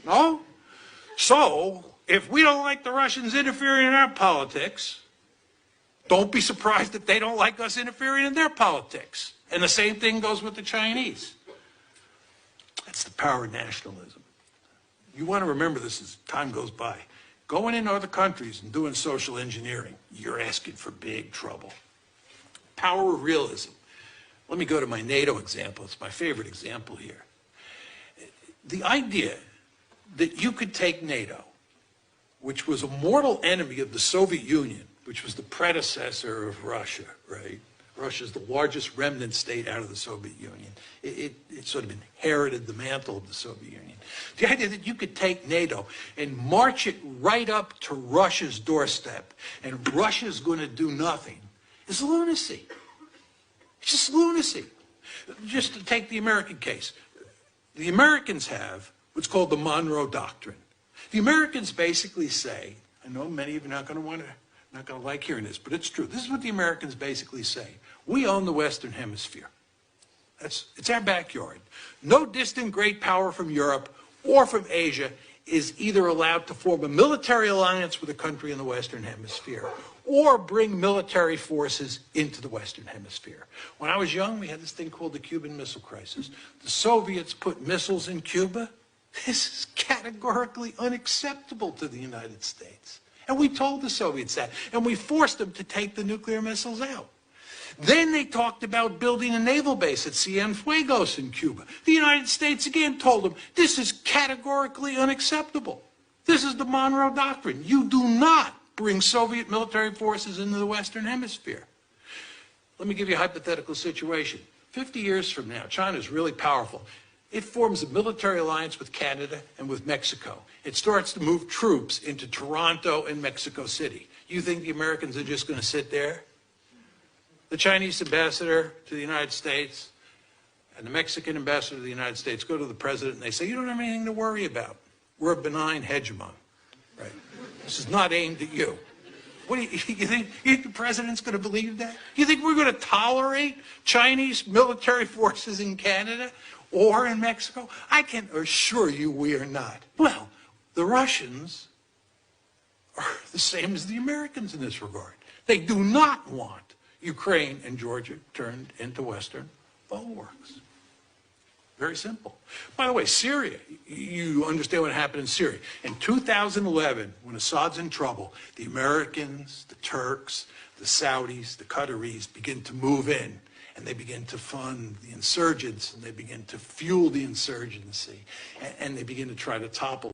No? So, if we don't like the Russians interfering in our politics, don't be surprised that they don't like us interfering in their politics. And the same thing goes with the Chinese. That's the power of nationalism. You want to remember this as time goes by. Going into other countries and doing social engineering, you're asking for big trouble. Power of realism. Let me go to my NATO example. It's my favorite example here. The idea that you could take NATO, which was a mortal enemy of the Soviet Union, which was the predecessor of Russia, right? Russia's the largest remnant state out of the Soviet Union. It sort of inherited the mantle of the Soviet Union. The idea that you could take NATO and march it right up to Russia's doorstep and Russia's going to do nothing is lunacy. It's just lunacy. Just to take the American case. The Americans have what's called the Monroe Doctrine. The Americans basically say, I know many of you are not going to like hearing this, but it's true. This is what the Americans basically say. We own the Western Hemisphere. It's our backyard. No distant great power from Europe or from Asia is either allowed to form a military alliance with a country in the Western Hemisphere or bring military forces into the Western Hemisphere. When I was young, we had this thing called the Cuban Missile Crisis. The Soviets put missiles in Cuba. This is categorically unacceptable to the United States. And we told the Soviets that, and we forced them to take the nuclear missiles out. Then they talked about building a naval base at Cienfuegos in Cuba. The United States again told them, this is categorically unacceptable. This is the Monroe Doctrine. You do not bring Soviet military forces into the Western Hemisphere. Let me give you a hypothetical situation. 50 years from now, China's really powerful. It forms a military alliance with Canada and with Mexico. It starts to move troops into Toronto and Mexico City. You think the Americans are just going to sit there? The Chinese ambassador to the United States and the Mexican ambassador to the United States go to the president and they say, you don't have anything to worry about. We're a benign hegemon, right? This is not aimed at you. What do you think the president's going to believe that? You think we're going to tolerate Chinese military forces in Canada or in Mexico? I can assure you we are not. Well, the Russians are the same as the Americans in this regard. They do not want Ukraine and Georgia turned into Western bulwarks. Very simple. By the way, Syria, you understand what happened in Syria. In 2011, when Assad's in trouble, the Americans, the Turks, the Saudis, the Qataris begin to move in, and they begin to fund the insurgents, and they begin to fuel the insurgency, and they begin to try to topple